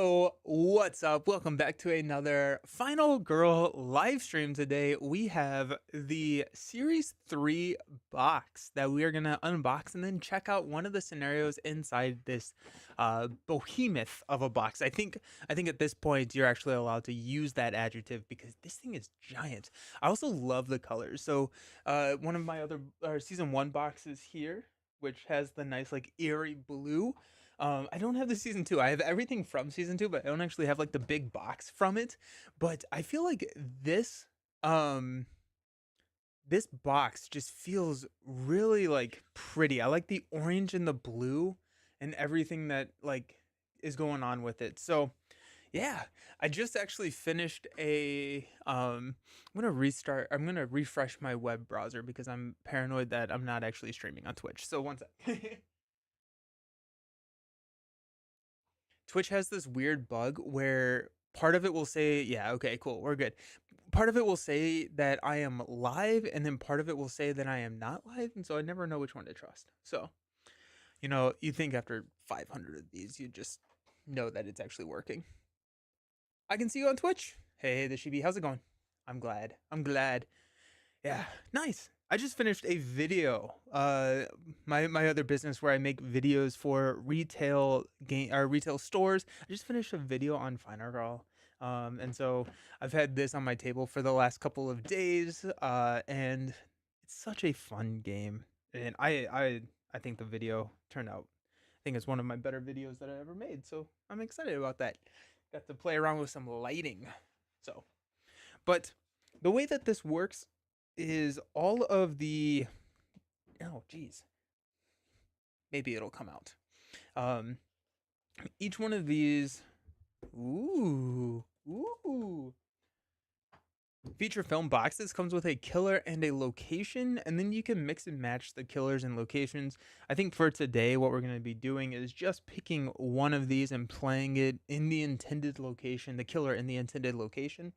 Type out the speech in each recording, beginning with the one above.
Yo, what's up? Welcome back to another Final Girl live stream. Today we have the Series 3 box that we are going to unbox and then check out one of the scenarios inside this behemoth of a box. I think at this point you're actually allowed to use that adjective because this thing is giant. I also love the colors. So one of my other season 1 boxes here, which has the nice like eerie blue. I don't have the season 2. I have everything from season 2, but I don't actually have like the big box from it. But I feel like um this box just feels really like pretty. I like the orange and the blue and everything that like is going on with it. So yeah, I just actually finished I'm gonna refresh my web browser because I'm paranoid that I'm not actually streaming on Twitch. So one sec. Twitch has this weird bug where part of it will say, yeah, okay, cool, we're good. Part of it will say that I am live, and then part of it will say that I am not live, and so I never know which one to trust. So, you think after 500 of these, you just know that it's actually working. I can see you on Twitch. Hey, the Shibi, how's it going? I'm glad. I'm glad. Yeah, nice. I just finished a video. My other business where I make videos for retail stores. I just finished a video on Final Girl. And so I've had this on my table for the last couple of days. And it's such a fun game. And I think the video turned out. I think it's one of my better videos that I ever made. So I'm excited about that. Got to play around with some lighting. So, but the way that this works is all of the oh geez, maybe it'll come out. Um, each one of these, ooh, feature film boxes comes with a killer and a location, and then you can mix and match the killers and locations. I think for today, what we're going to be doing is just picking one of these and playing it in the intended location, the killer in the intended location.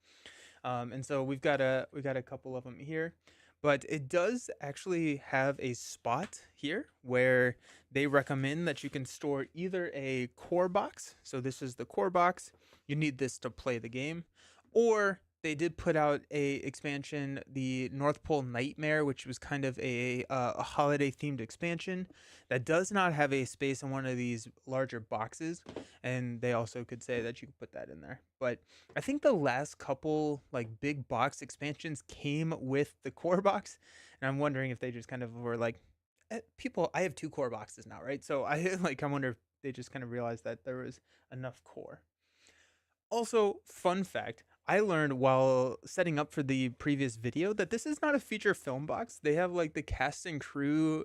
And so we got a couple of them here, but it does actually have a spot here where they recommend that you can store either a core box. So this is the core box. You need this to play the game, or they did put out a expansion, the North Pole Nightmare, which was kind of a holiday themed expansion that does not have a space in one of these larger boxes. And they also could say that you could put that in there. But I think the last couple like big box expansions came with the core box, and I'm wondering if they just kind of were like, people. I have 2 core boxes now, right? So I I wonder if they just kind of realized that there was enough core. Also, fun fact, I learned while setting up for the previous video that this is not a feature film box. They have like the cast and crew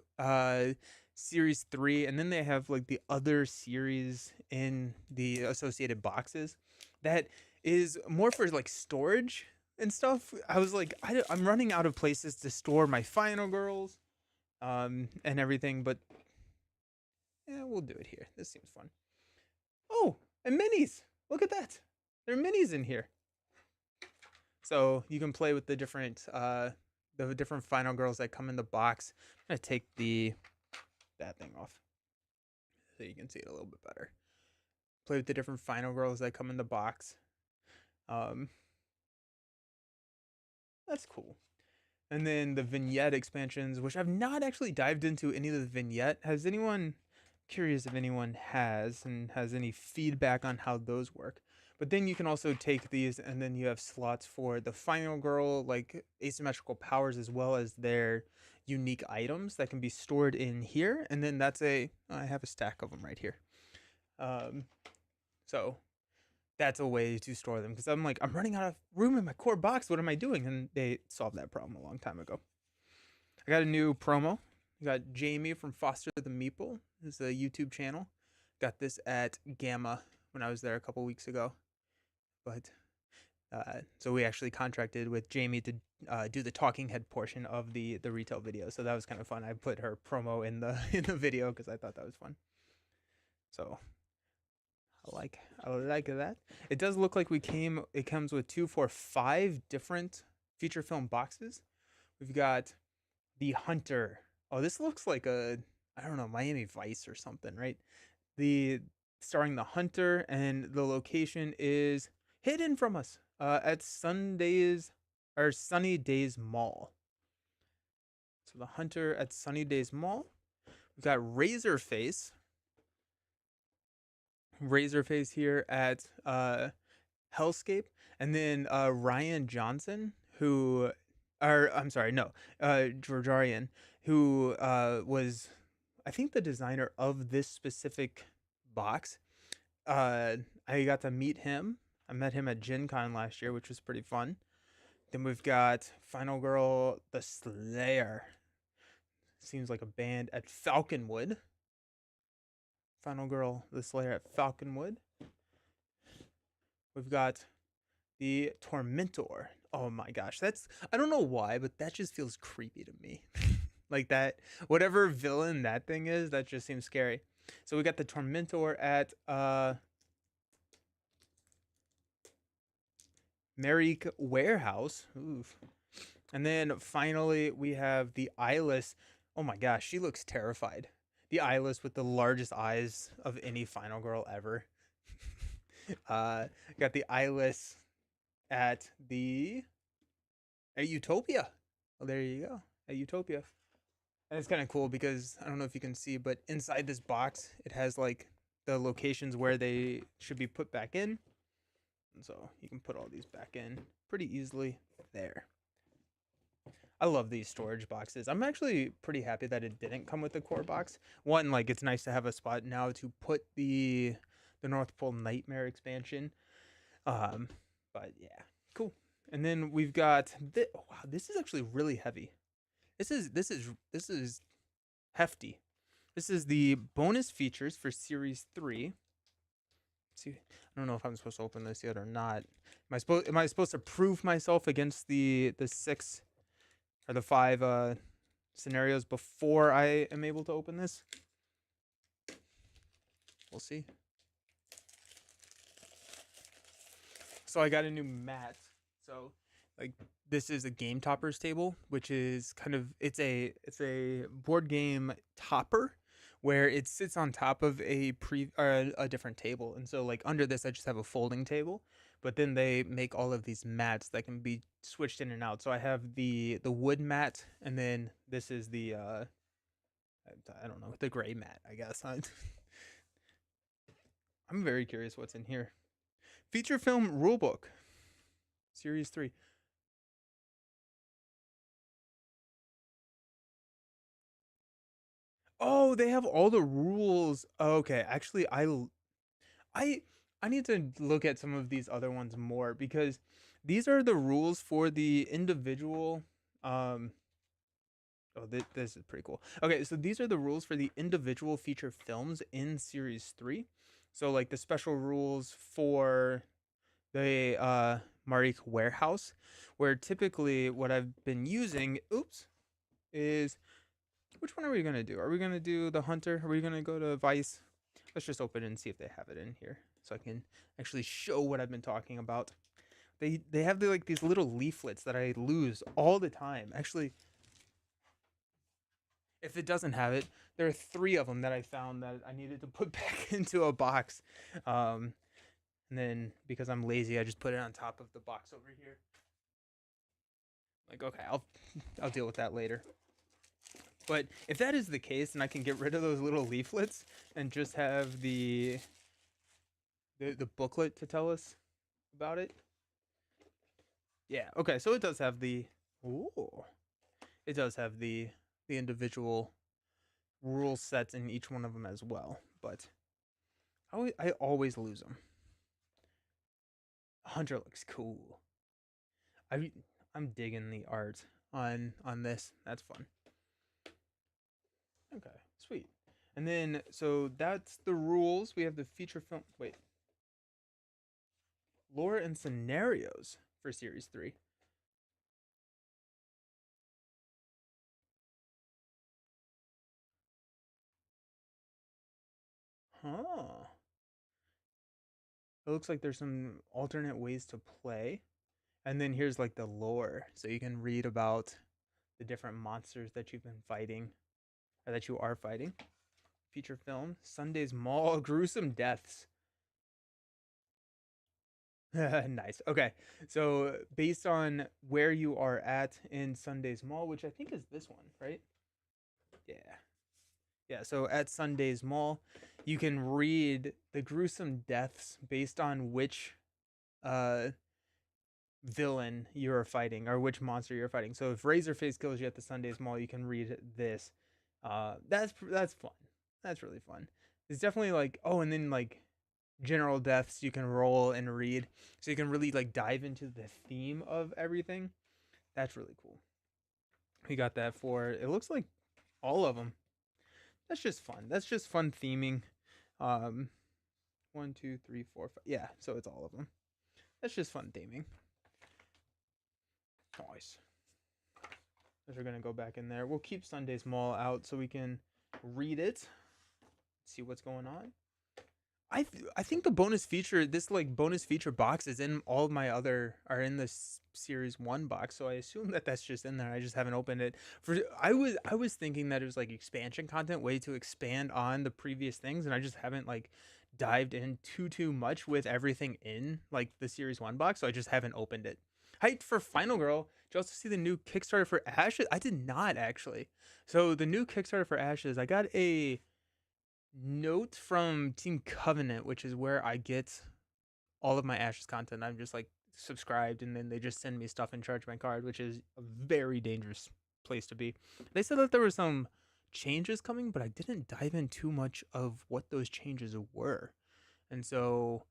series 3, and then they have like the other series in the associated boxes that is more for like storage and stuff. I was like, I'm running out of places to store my Final Girls and everything, but yeah, we'll do it here. This seems fun. Oh, and minis. Look at that. There are minis in here. So you can play with the different Final Girls that come in the box. I'm gonna take that thing off so you can see it a little bit better. Play with the different Final Girls that come in the box. That's cool. And then the vignette expansions, which I've not actually dived into any of the vignette. Has anyone curious if anyone has and has any feedback on how those work? But then you can also take these and then you have slots for the Final Girl, like asymmetrical powers, as well as their unique items that can be stored in here. And then I have a stack of them right here. So that's a way to store them, because I'm like, I'm running out of room in my core box. What am I doing? And they solved that problem a long time ago. I got a new promo. We got Jamie from Foster the Meeple. This is a YouTube channel. Got this at Gamma when I was there a couple weeks ago. But so we actually contracted with Jamie to do the talking head portion of the retail video. So that was kind of fun. I put her promo in the video because I thought that was fun. So I like that. It does look like it comes with 2, 4, 5 different feature film boxes. We've got the Hunter. Oh, this looks like I don't know, Miami Vice or something, right? The starring the Hunter, and the location is hidden from us at Sunny Days Mall. So the Hunter at Sunny Days Mall. We've got Razorface here at Hellscape, and then Ryan Johnson, who, or I'm sorry, no, Georgian, who was, I think, the designer of this specific box. Uh, I got to meet him. I met him at Gen Con last year, which was pretty fun. Then we've got Final Girl, the Slayer. Seems like a band at Falconwood. Final Girl, the Slayer at Falconwood. We've got the Tormentor. Oh my gosh, that's, I don't know why, but that just feels creepy to me. Like that, whatever villain that thing is, that just seems scary. So we got the Tormentor at Merrick Warehouse. Oof. And then finally we have the Eyeless. Oh my gosh, she looks terrified. The Eyeless with the largest eyes of any Final Girl ever. Got the Eyeless at Utopia. Oh, there you go. At Utopia. And it's kind of cool because I don't know if you can see, but inside this box, it has like the locations where they should be put back in. And so you can put all these back in pretty easily there. I love these storage boxes. I'm actually pretty happy that it didn't come with the core box. One, like, it's nice to have a spot now to put the North Pole Nightmare expansion. But yeah, cool. And then we've got this. Wow, this is actually really heavy. This is hefty. This is the bonus features for Series 3. Let's see, I don't know if I'm supposed to open this yet or not. Am I supposed to prove myself against the 6 or the 5 scenarios before I am able to open this? We'll see. So I got a new mat. So like, this is a game toppers table, which is kind of, it's a board game topper where it sits on top of a different table. And so like under this I just have a folding table, but then they make all of these mats that can be switched in and out. So I have the wood mat, and then this is the I don't know, the gray mat, I guess. I'm very curious what's in here. Feature film rulebook, Series 3. Oh, they have all the rules. Okay, actually, I I need to look at some of these other ones more, because these are the rules for the individual. Um, oh, this is pretty cool. Okay, so these are the rules for the individual feature films in Series 3. So like the special rules for the Marik Warehouse, where typically what I've been using, oops, is, which one are we gonna do? Are we gonna do the Hunter? Are we gonna go to Vice? Let's just open it and see if they have it in here, so I can actually show what I've been talking about. They have like these little leaflets that I lose all the time. Actually, if it doesn't have it, there are 3 of them that I found that I needed to put back into a box. And then because I'm lazy, I just put it on top of the box over here. Like, okay, I'll deal with that later. But if that is the case, then I can get rid of those little leaflets and just have the booklet to tell us about it. Yeah, okay, so it does have the, ooh, it does have the individual rule sets in each one of them as well. But I always lose them. Hunter looks cool. I'm digging the art on this. That's fun. Okay, sweet. And then, so that's the rules. We have the feature film. Wait. Lore and scenarios for Series 3. Huh. It looks like there's some alternate ways to play. And then here's like the lore. So you can read about the different monsters that you've been fighting, or that you are fighting. feature film, Sunday's Mall, gruesome deaths. Nice. Okay. So based on where you are at in Sunday's Mall, which I think is this one, right? Yeah. Yeah. So at Sunday's Mall, you can read the gruesome deaths based on which uh villain you're fighting or which monster you're fighting. So if Razorface kills you at the Sunday's Mall, you can read this. That's fun. That's really fun. It's definitely like, oh, and then like general deaths you can roll and read, so you can really like dive into the theme of everything. That's really cool. We got that for, it looks like, all of them. That's just fun. That's just fun theming. um 1, 2, 3, 4, 5. Yeah, so it's all of them. That's just fun theming. Nice. As we're gonna go back in there, we'll keep Sunday's Mall out so we can read it, see what's going on. I think the bonus feature, this like bonus feature box, is in all of my other, are in this series 1 box, so I assume that that's just in there. I just haven't opened it. I was thinking that it was like expansion content, way to expand on the previous things, and I just haven't like dived in too much with everything in like the series 1 box, so I just haven't opened it. Hyped for Final Girl. Did you also see the new Kickstarter for Ashes? I did not, actually. So the new Kickstarter for Ashes, I got a note from Team Covenant, which is where I get all of my Ashes content. I'm just like subscribed, and then they just send me stuff and charge my card, which is a very dangerous place to be. They said that there were some changes coming, but I didn't dive in too much of what those changes were. And so,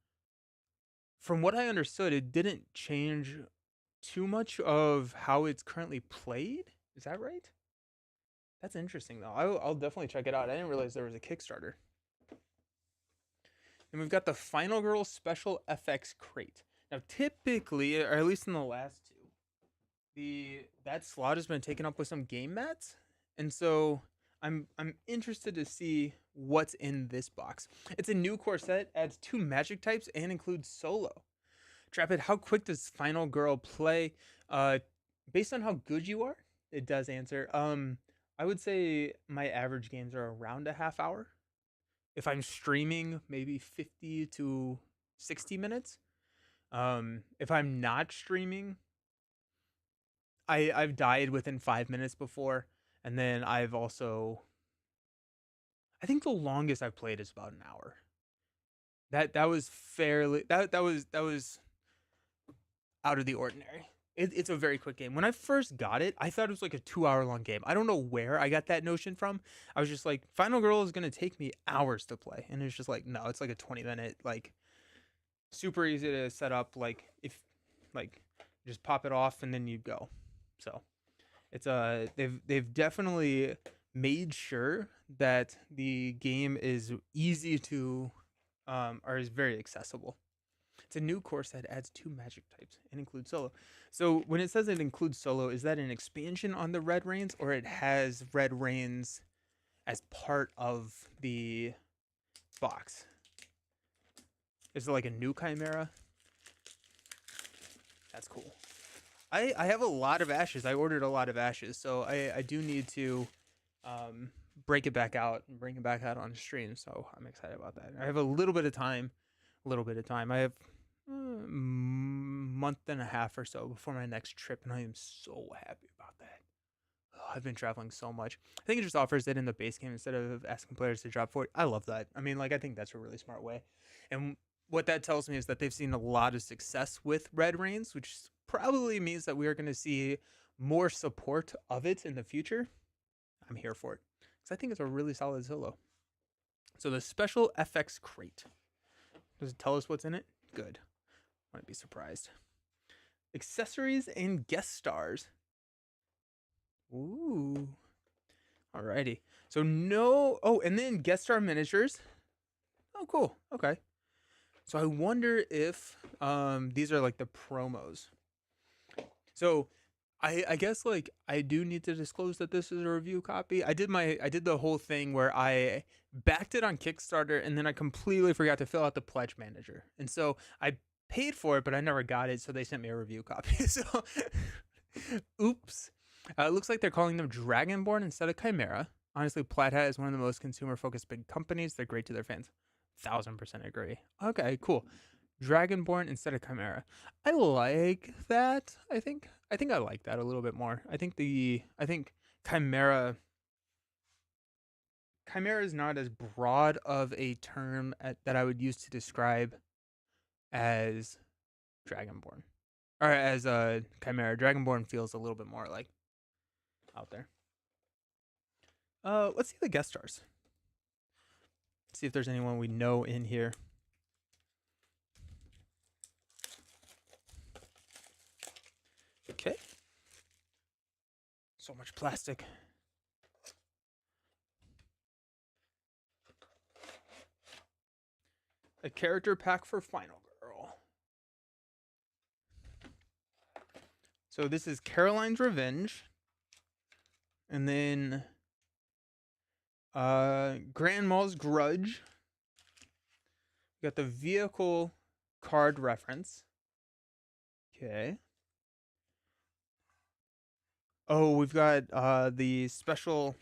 from what I understood, it didn't change too much of how it's currently played. Is that right? That's interesting, though. I'll definitely check it out. I didn't realize there was a Kickstarter. And we've got the Final Girl Special FX Crate. Now, typically, or at least in the last two, that slot has been taken up with some game mats, and so I'm interested to see what's in this box. It's a new core set, adds 2 magic types, and includes solo. Trapid, how quick does Final Girl play? Uh, Based on how good you are, it does answer. I would say my average games are around a half hour. If I'm streaming, maybe 50 to 60 minutes. If I'm not streaming, I've died within 5 minutes before, and then I've also, I think the longest I've played is about an hour. That was fairly, that was out of the ordinary. It's a very quick game. When I first got it, I thought it was like a 2 hour long game. I don't know where I got that notion from. I was just like, Final Girl is gonna take me hours to play, and it's just like, no, it's like a 20-minute, like super easy to set up. Like if like just pop it off and then you go. So it's they've definitely made sure that the game is easy to or is very accessible. It's a new course that adds 2 magic types and includes solo. So when it says it includes solo, is that an expansion on the Red Rains, or it has Red Rains as part of the box? Is it like a new Chimera? That's cool. I have a lot of Ashes. I ordered a lot of Ashes, so I do need to break it back out and bring it back out on stream. So I'm excited about that. I have a little bit of time. I have a month and a half or so before my next trip, and I am so happy about that. Oh, I've been traveling so much. I think it just offers it in the base game instead of asking players to drop for it. I love that. I mean, like, I think that's a really smart way. And what that tells me is that they've seen a lot of success with Red Rains, which probably means that we are going to see more support of it in the future. I'm here for it because I think it's a really solid solo. So the special FX crate. Does it tell us what's in it? Good. Might be surprised. Accessories and guest stars. Ooh. Alrighty. So no. Oh, and then guest star miniatures. Oh, cool. Okay. So I wonder if these are like the promos. So I guess like I do need to disclose that this is a review copy. I did the whole thing where I backed it on Kickstarter, and then I completely forgot to fill out the pledge manager. And so I paid for it, but I never got it, so they sent me a review copy. So oops. It looks like they're calling them Dragonborn instead of Chimera. Honestly, Plaid Hat is one of the most consumer-focused big companies. They're great to their fans. 1000% agree. Okay, cool. Dragonborn instead of Chimera. I like that. I think I like that a little bit more. I think Chimera Chimera is not as broad of a term that I would use to describe as Dragonborn or as a Chimera. Dragonborn feels a little bit more like out there. Let's see the guest stars. See if there's anyone we know in here. Okay. So much plastic. A character pack for Final Girl. So this is Caroline's Revenge. And then Grandma's Grudge. We got the vehicle card reference. Okay. Oh, we've got the special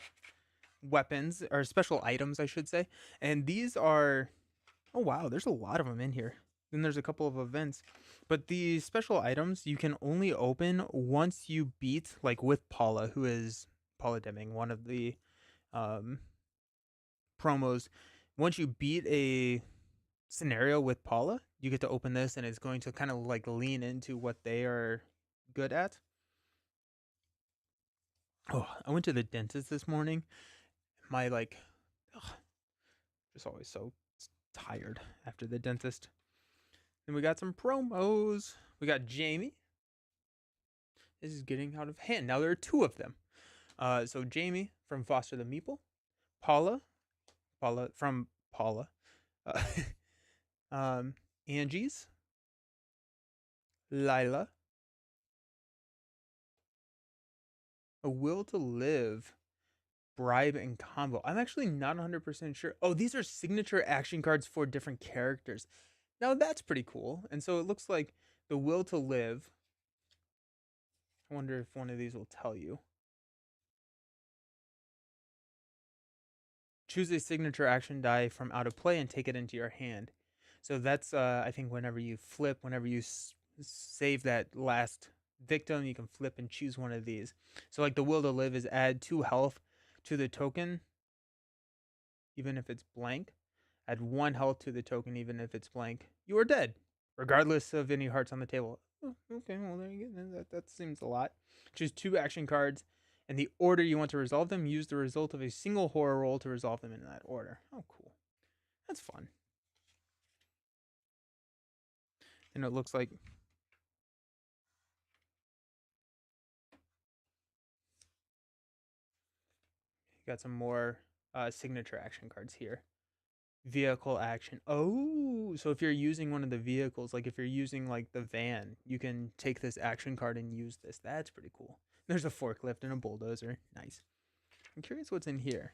weapons or special items, I should say. And these are oh wow, there's a lot of them in here. Then there's a couple of events. But the special items you can only open once you beat like with Paula, who is Paula Deming, one of the um promos. Once you beat a scenario with Paula, you get to open this and it's going to kind of like lean into what they are good at. Oh, I went to the dentist this morning. My like ugh, just always so tired after the dentist. Then we got some promos. We got Jamie. This is getting out of hand. Now there are two of them. So Jamie from Foster the Meeple, Paula from Paula, uh, Angie's, Lila, A Will to Live, Bribe, and Combo. I'm actually not 100% sure. Oh, these are signature action cards for different characters. Now that's pretty cool. And so it looks like the Will to Live. I wonder if one of these will tell you. Choose a signature action die from out of play and take it into your hand. So that's, I think, whenever you flip, whenever you save that last victim, you can flip and choose one of these. So, like, the Will to Live is add 2 health to the token, even if it's blank. Add 1 health to the token, even if it's blank. You are dead, regardless of any hearts on the table. Oh, okay, well, there you go. That seems a lot. Choose 2 action cards. In the order you want to resolve them, use the result of a single horror roll to resolve them in that order. Oh, cool. That's fun. And it looks like you got some more signature action cards here. Vehicle action. Oh, so if you're using one of the vehicles, like if you're using like the van, you can take this action card and use this. That's pretty cool. There's a forklift and a bulldozer. Nice. I'm curious what's in here.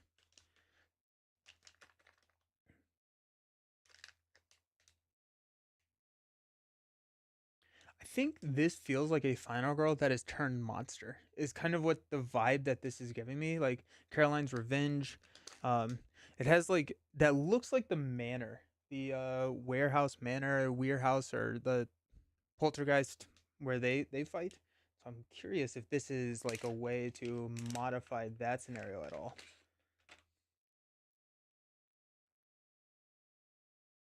I think this feels like a Final Girl that has turned monster. Is kind of what the vibe that this is giving me. Like Caroline's Revenge. Um, it has like that looks like the manor, the warehouse manor, warehouse, or the poltergeist where they fight. So I'm curious if this is like a way to modify that scenario at all.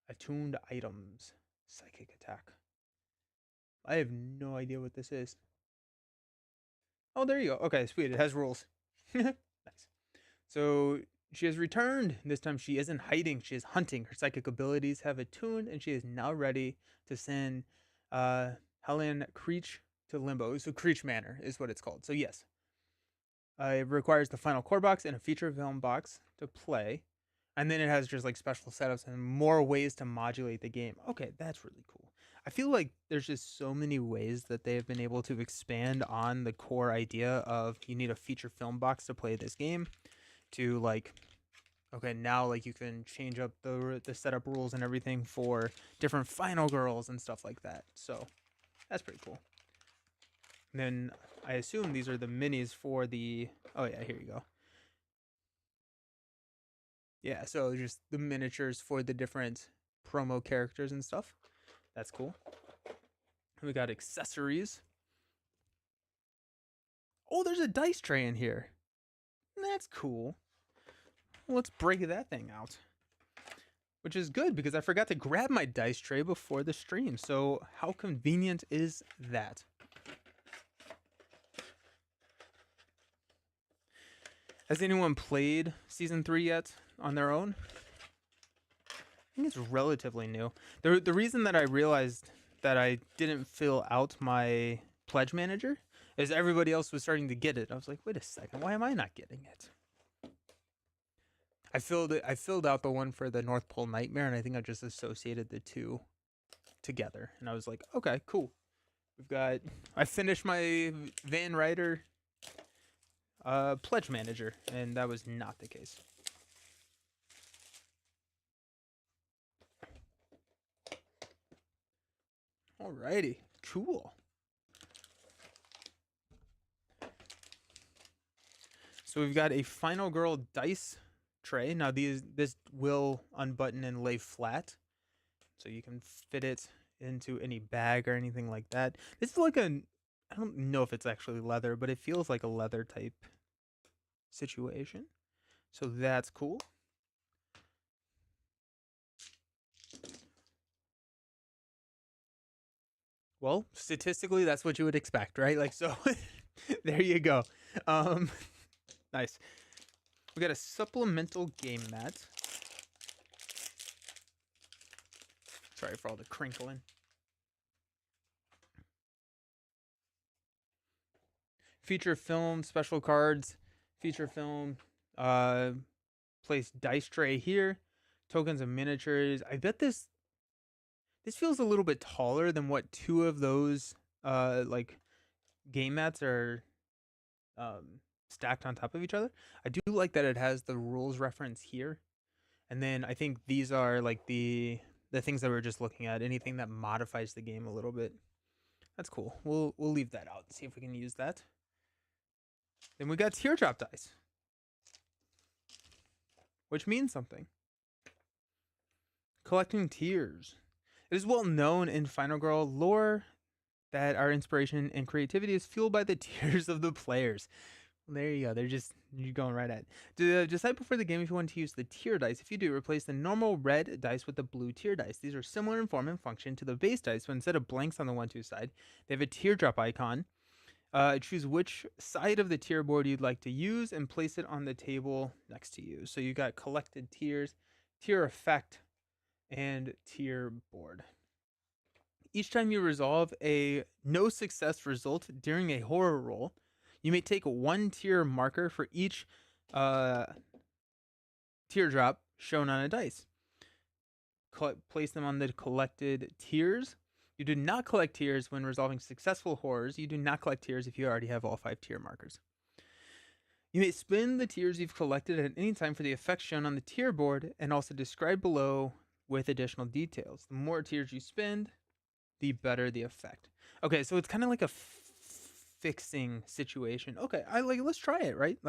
Attuned items, psychic attack. I have no idea what this is. Oh, there you go. Okay, sweet. It has rules. Nice. So she has returned. This time she isn't hiding, she is hunting. Her psychic abilities have attuned, and she is now ready to send Helen Creech to Limbo. So Creech Manor is what it's called. So yes. It requires the final core box and a feature film box to play. And then it has just like special setups and more ways to modulate the game. Okay, that's really cool. I feel like there's just so many ways that they have been able to expand on the core idea of you need a feature film box to play this game to like okay, now like you can change up the setup rules and everything for different Final Girls and stuff like that. So, that's pretty cool. And then I assume these are the minis for the oh yeah, here you go. Yeah, so just the miniatures for the different promo characters and stuff. That's cool. We got accessories. Oh, there's a dice tray in here. That's cool. Let's break that thing out. Which is good because I forgot to grab my dice tray before the stream. So how convenient is that? Has anyone played Season 3 yet on their own? I think it's relatively new. The reason that I realized that I didn't fill out my pledge manager is everybody else was starting to get it. I was like, wait a second, why am I not getting it? I filled out the one for the North Pole Nightmare, and I think I just associated the two together. And I was like, okay, cool. I finished my Van Ryder pledge manager, and that was not the case. Alrighty, cool. So we've got a Final Girl dice tray. Now this will unbutton and lay flat, so you can fit it into any bag or anything like that. This is like I don't know if it's actually leather, but it feels like a leather type situation. So that's cool. Well, statistically, that's what you would expect, right? Like, so there you go. Nice. We got a supplemental game mat. Sorry for all the crinkling. Feature film, special cards, feature film, place dice tray here, tokens and miniatures. I bet this feels a little bit taller than what two of those like game mats are stacked on top of each other. I do like that it has the rules reference here. And then I think these are like the things that we're just looking at, anything that modifies the game a little bit. That's cool. We'll leave that out and see if we can use that. Then we got teardrop dice, which means something. Collecting tears. It is well known in Final Girl lore that our inspiration and creativity is fueled by the tears of the players. Well, there you go. You're going right at it. Decide before the game if you want to use the tear dice. If you do, replace the normal red dice with the blue tear dice. These are similar in form and function to the base dice, but instead of blanks on the 1-2 side, they have a teardrop icon. Choose which side of the tier board you'd like to use and place it on the table next to you. So you got collected tears, tier effect, and tier board. Each time you resolve a no success result during a horror roll, you may take one tier marker for each teardrop shown on a dice. Place them on the collected tiers. You do not collect tiers when resolving successful horrors. You do not collect tiers if you already have all 5 tier markers. You may spin the tiers you've collected at any time for the effects shown on the tier board and also describe below with additional details. The more tiers you spend, the better the effect. Okay, so it's kind of like a fixing situation. Okay, let's try it, right?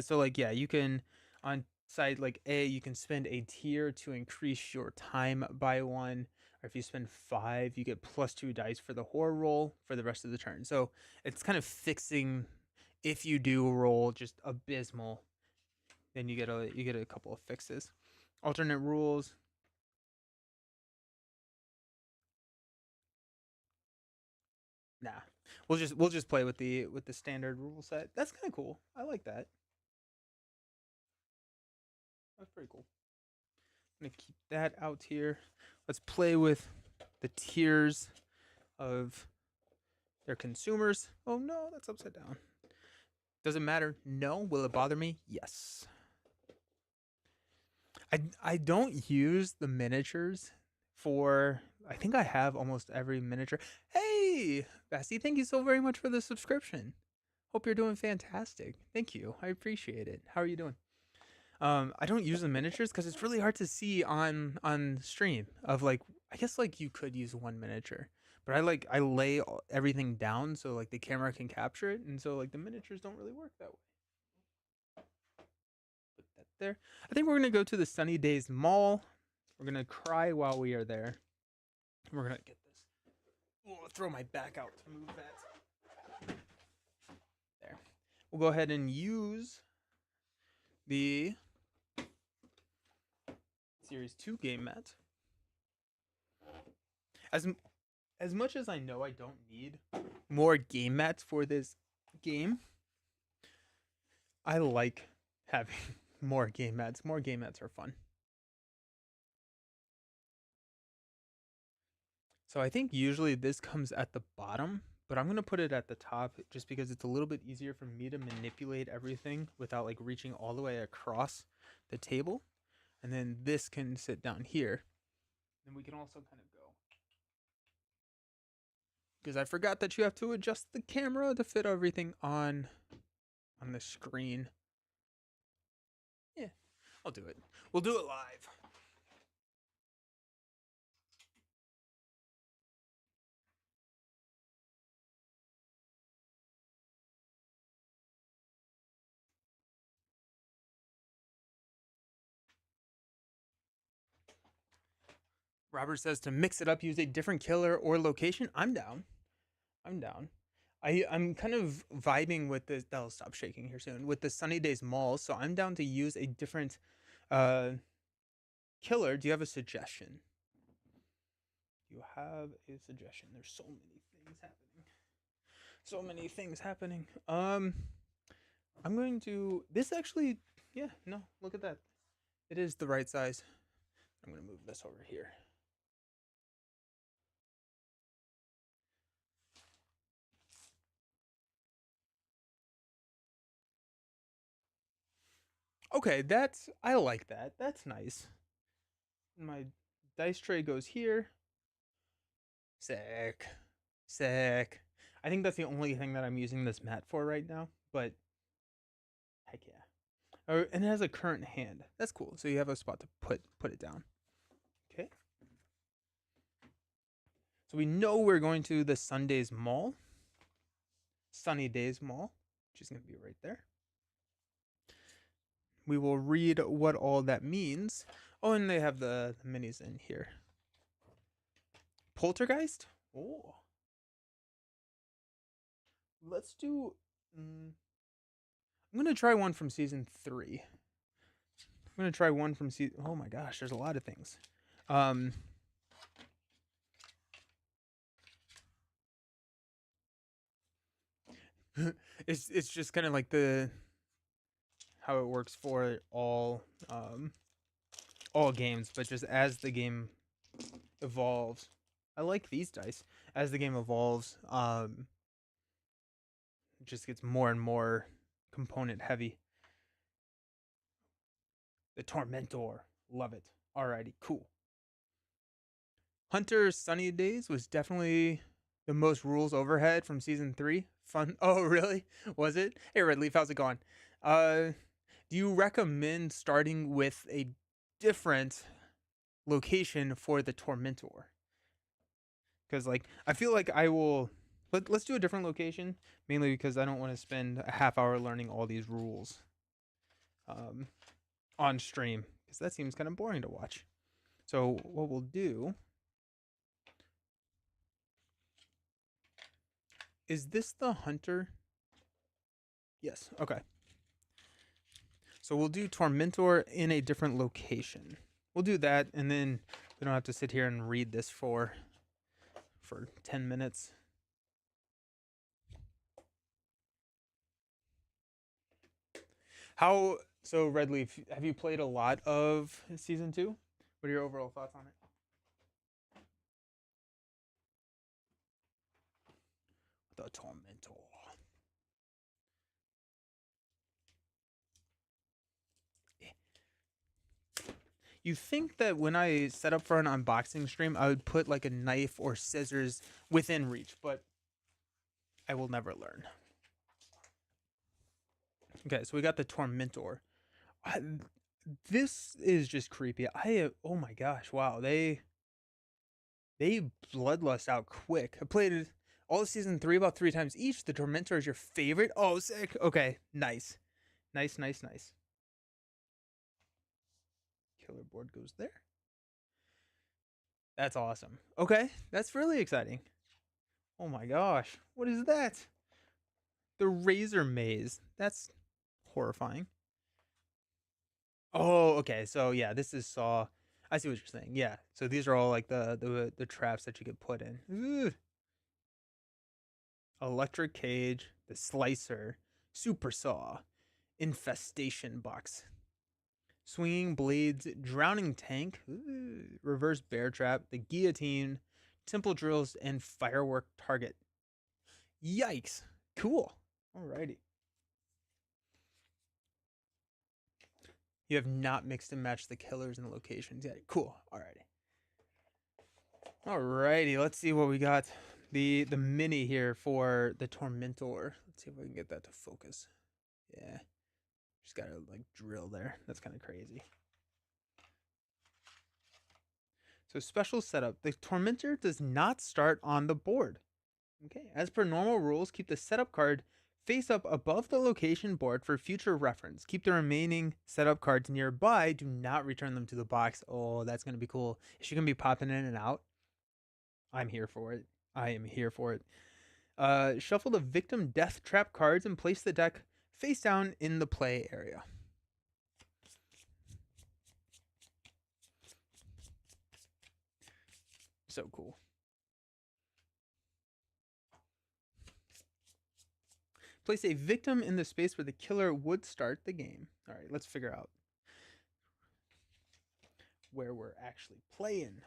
So yeah, you can on side like A, you can spend a tier to increase your time by 1. Or if you spend 5, you get +2 dice for the horror roll for the rest of the turn. So it's kind of fixing if you do roll just abysmal, then you get a couple of fixes. Alternate rules. Nah. We'll just play with the standard rule set. That's kind of cool. I like that. That's pretty cool. I'm gonna keep that out here. Let's play with the tiers of their consumers. Oh no, that's upside down. Does it matter? No. Will it bother me? Yes. I don't use the miniatures for. I think I have almost every miniature. Hey, Bessie, thank you so very much for the subscription. Hope you're doing fantastic. Thank you. I appreciate it. How are you doing? I don't use the miniatures because it's really hard to see on stream. Of like, I guess like you could use one miniature, but I lay everything down so like the camera can capture it, and so like the miniatures don't really work that way. Put that there. I think we're gonna go to the Sunny Days Mall. We're gonna cry while we are there. We're gonna get this. Oh, throw my back out to move that. There. We'll go ahead and use the Series 2 game mat. As much as I know I don't need more game mats for this game, I like having more game mats. More game mats are fun. So I think usually this comes at the bottom, but I'm going to put it at the top just because it's a little bit easier for me to manipulate everything without like reaching all the way across the table. And then this can sit down here. And we can also kind of go. Because I forgot that you have to adjust the camera to fit everything on the screen. Yeah, I'll do it. We'll do it live. Robert says to mix it up, use a different killer or location. I'm down. I'm down. I'm kind of vibing with this. That'll stop shaking here soon. With the Sunny Days Mall, so I'm down to use a different killer. Do you have a suggestion? You have a suggestion. There's so many things happening. So many things happening. I'm going to this actually. Yeah, no, look at that. It is the right size. I'm gonna move this over here. Okay, I like that. That's nice. My dice tray goes here. Sick. Sick. I think that's the only thing that I'm using this mat for right now, but heck yeah. Oh, and it has a current hand. That's cool. So you have a spot to put it down. Okay. So we know we're going to the Sundays Mall. Sunny Days Mall, which is going to be right there. We will read what all that means. Oh, and they have the minis in here. Poltergeist? Oh. Let's do... I'm going to try one from season 3. I'm going to try one from season... Oh my gosh, there's a lot of things. It's just kind of like how it works for all games, but just as the game evolves. I like these dice. As the game evolves, it just gets more and more component heavy. The Tormentor. Love it. Alrighty, cool. Hunter Sunny Days was definitely the most rules overhead from season 3. Fun. Oh, really? Was it? Hey, Red Leaf, how's it going? Do you recommend starting with a different location for the Tormentor? Because like I feel like I will. Let's do a different location, mainly because I don't want to spend a half hour learning all these rules on stream, because that seems kind of boring to watch. So what we'll do is this the hunter? Yes. Okay. So we'll do Tormentor in a different location. We'll do that, and then we don't have to sit here and read this for 10 minutes. So Red Leaf, have you played a lot of season 2? What are your overall thoughts on it? The Tormentor. You think that when I set up for an unboxing stream, I would put like a knife or scissors within reach, but I will never learn. Okay, so we got the Tormentor. This is just creepy. Oh my gosh, wow. They bloodlust out quick. I played all of season 3 about 3 times each. The Tormentor is your favorite? Oh, sick. Okay, nice. Nice. Killer board goes there. That's awesome. Okay, that's really exciting. Oh my gosh, what is that? The Razor Maze. That's horrifying. Oh, okay. So yeah, this is Saw. I see what you're saying. Yeah. So these are all like the traps that you could put in. Ugh. Electric Cage, the Slicer, Super Saw, Infestation Box, Swinging Blades, Drowning Tank, Reverse Bear Trap, the Guillotine, Temple Drills, and Firework Target. Yikes. Cool. Alrighty. You have not mixed and matched the killers and locations yet. Cool. Alrighty. Alrighty. Let's see what we got. The mini here for the Tormentor. Let's see if we can get that to focus. Yeah. Just gotta like drill there. That's kind of crazy. So special setup. The Tormentor does not start on the board. Okay. As per normal rules, keep the setup card face up above the location board for future reference. Keep the remaining setup cards nearby. Do not return them to the box. Oh, that's going to be cool. Is she going to be popping in and out? I'm here for it. I am here for it. Shuffle the victim death trap cards and place the deck face down in the play area. So cool. Place a victim in the space where the killer would start the game. All right, let's figure out where we're actually playing.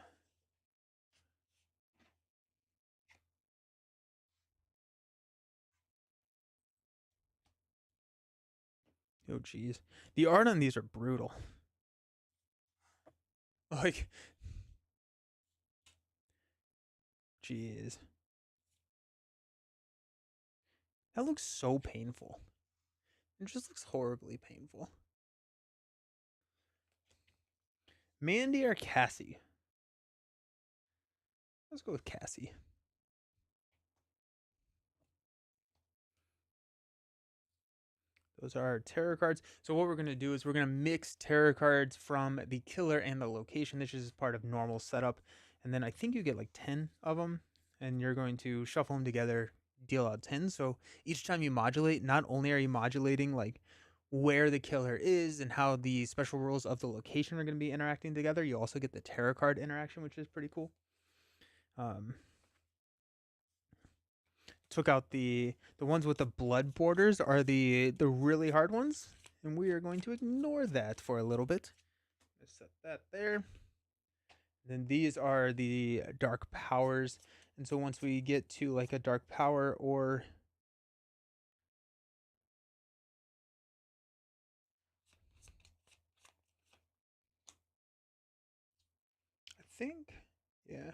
Oh, geez. The art on these are brutal. Like, jeez. That looks so painful. It just looks horribly painful. Mandy or Cassie? Let's go with Cassie. Those are our tarot cards. So what we're going to do is we're going to mix tarot cards from the killer and the location. This is part of normal setup. And then I think you get like 10 of them. And you're going to shuffle them together, deal out 10. So each time you modulate, not only are you modulating like where the killer is and how the special rules of the location are going to be interacting together, you also get the tarot card interaction, which is pretty cool. Took out the ones with the blood borders are the really hard ones, and we are going to ignore that for a little bit. Let's set that there. Then these are the dark powers, and so once we get to like a dark power or I think, yeah,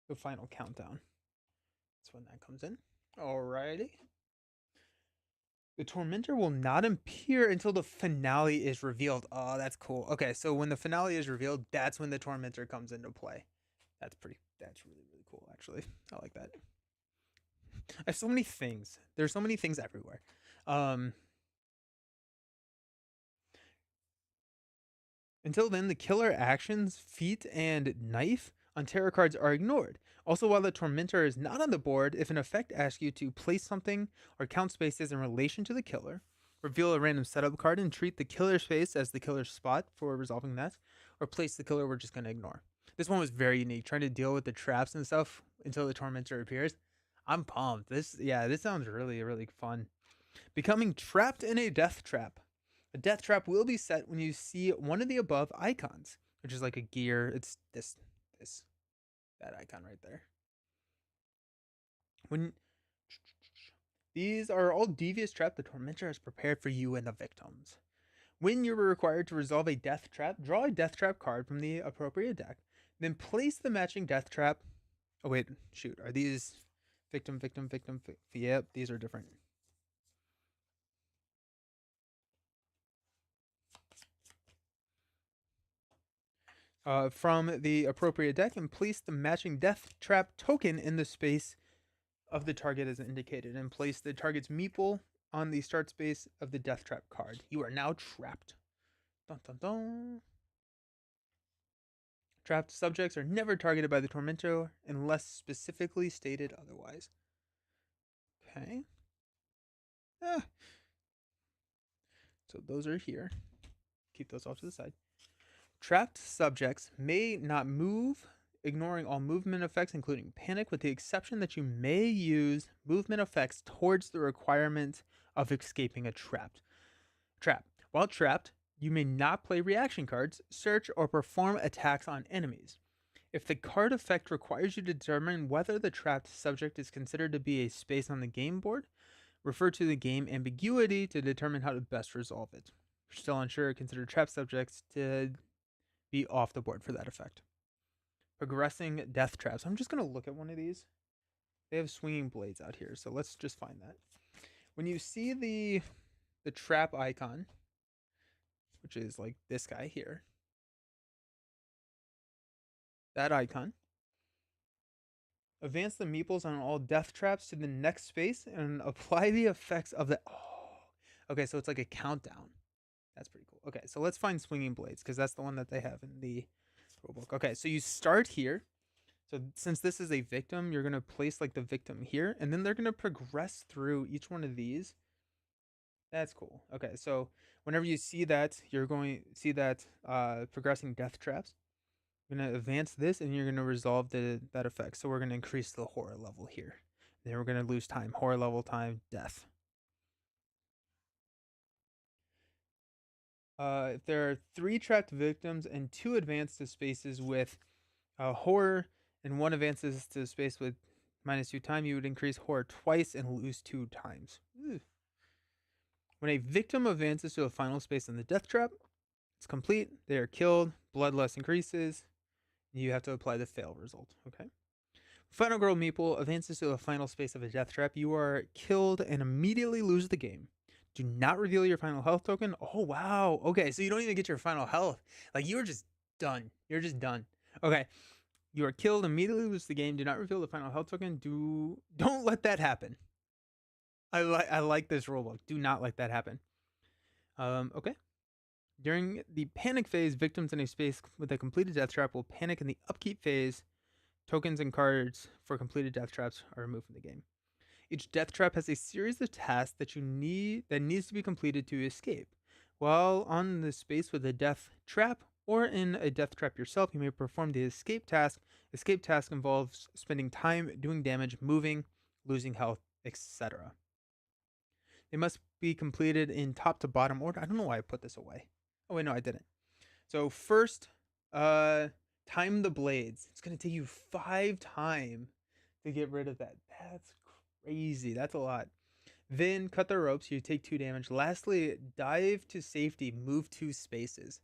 the final countdown. That's when that comes in. Alrighty. The Tormentor will not appear until the finale is revealed. Oh, that's cool. Okay, so when the finale is revealed, that's when the Tormentor comes into play. That's really, really cool, actually. I like that. I have so many things. There's so many things everywhere. Until then, the killer actions, feat, and knife on tarot cards are ignored. Also, while the Tormentor is not on the board, if an effect asks you to place something or count spaces in relation to the killer, reveal a random setup card and treat the killer's face as the killer's spot for resolving that, or place the killer we're just going to ignore. This one was very unique, trying to deal with the traps and stuff until the Tormentor appears. I'm pumped. This sounds really, really fun. Becoming trapped in a death trap. A death trap will be set when you see one of the above icons, which is like a gear. It's that icon right there. When these are all devious traps the Tormentor has prepared for you and the victims. When you are required to resolve a death trap, draw a death trap card from the appropriate deck, then place the matching death trap. Oh wait, shoot. Are these victim? Yep, these are different. From the appropriate deck and place the matching death trap token in the space of the target as indicated, and place the target's meeple on the start space of the death trap card. You are now trapped. Dun, dun, dun. Trapped subjects are never targeted by the Tormentor unless specifically stated otherwise. Okay. Ah. So those are here. Keep those off to the side. Trapped subjects may not move, ignoring all movement effects, including panic, with the exception that you may use movement effects towards the requirement of escaping a trap. While trapped, you may not play reaction cards, search, or perform attacks on enemies. If the card effect requires you to determine whether the trapped subject is considered to be a space on the game board, refer to the game ambiguity to determine how to best resolve it. If you're still unsure, consider trapped subjects to be off the board for that effect. Progressing death traps. I'm just going to look at one of these. They have swinging blades out here, so let's just find that. When you see the trap icon, which is like this guy here, that icon, advance the meeples on all death traps to the next space and apply the effects of the. Oh, okay, so it's like a countdown. That's pretty cool. Okay, so let's find swinging blades because that's the one that they have in the rulebook. Okay, so you start here. So since this is a victim, you're gonna place like the victim here, and then they're gonna progress through each one of these. That's cool. Okay, so whenever you see that, you're going to see that progressing death traps. You're gonna advance this, and you're gonna resolve that effect. So we're gonna increase the horror level here. Then we're gonna lose time. Horror level time, death. If there are 3 trapped victims and 2 advance to spaces with horror, and 1 advances to space with -2 time, you would increase horror twice and lose 2 times. Ugh. When a victim advances to a final space in the death trap, it's complete. They are killed. Bloodlust increases. You have to apply the fail result. Okay. Final girl meeple advances to the final space of a death trap. You are killed and immediately lose the game. Do not reveal your final health token. Oh wow. Okay, so you don't even get your final health. Like you were just done. You're just done. Okay. You are killed, immediately lose the game. Do not reveal the final health token. Don't let that happen. I like this rulebook. Do not let that happen. Okay. During the panic phase, victims in a space with a completed death trap will panic in the upkeep phase. Tokens and cards for completed death traps are removed from the game. Each death trap has a series of tasks that needs to be completed to escape. While on the space with a death trap or in a death trap yourself, you may perform the escape task. Escape task involves spending time doing damage, moving, losing health, etc. They must be completed in top to bottom order. I don't know why I put this away. Oh wait, no, I didn't. So first, time the blades. It's gonna take you 5 time to get rid of that. That's crazy. That's a lot. Then cut the ropes. You take 2 damage. Lastly, dive to safety. Move 2 spaces.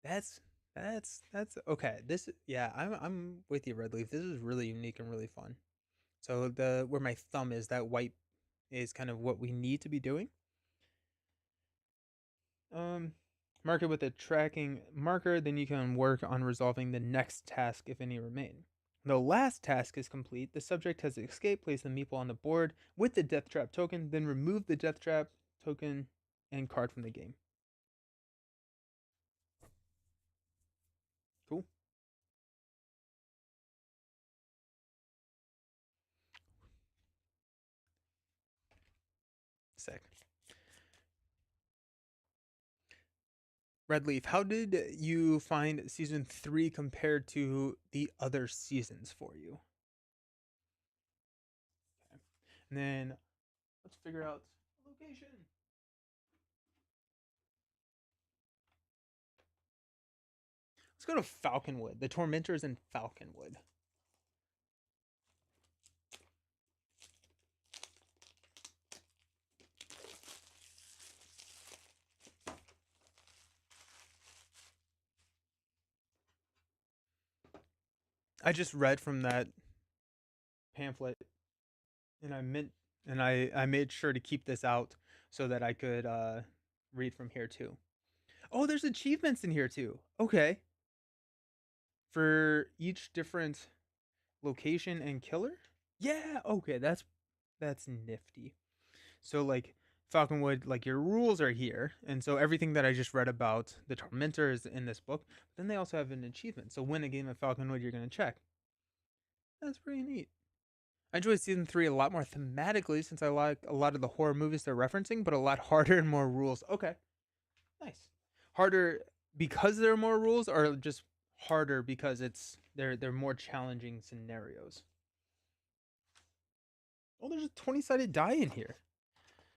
That's that's okay. This yeah, I'm with you, Red Leaf. This is really unique and really fun. So the where my thumb is, that white is kind of what we need to be doing. Um, Mark it with a tracking marker, then you can work on resolving the next task if any remain. The last task is complete. The subject has escaped. Place the meeple on the board with the death trap token, then remove the death trap token and card from the game. Cool. Sick. Red Leaf, how did you find season 3 compared to the other seasons for you? Okay. And then let's figure out location. Let's go to Falconwood. The Tormentor is in Falconwood. I just read from that pamphlet, and I made sure to keep this out so that I could read from here too. Oh, there's achievements in here too. Okay, for each different location and killer. Yeah. Okay, that's nifty. So like Falconwood, like your rules are here, and so everything that I just read about the Tormentor is in this book. But then they also have an achievement. So win a game of Falconwood, you're gonna check. That's pretty neat. I enjoyed season 3 a lot more thematically since I like a lot of the horror movies they're referencing, but a lot harder and more rules. Okay, nice. Harder because there are more rules, or just harder because they're more challenging scenarios. Oh, there's a 20-sided die in here.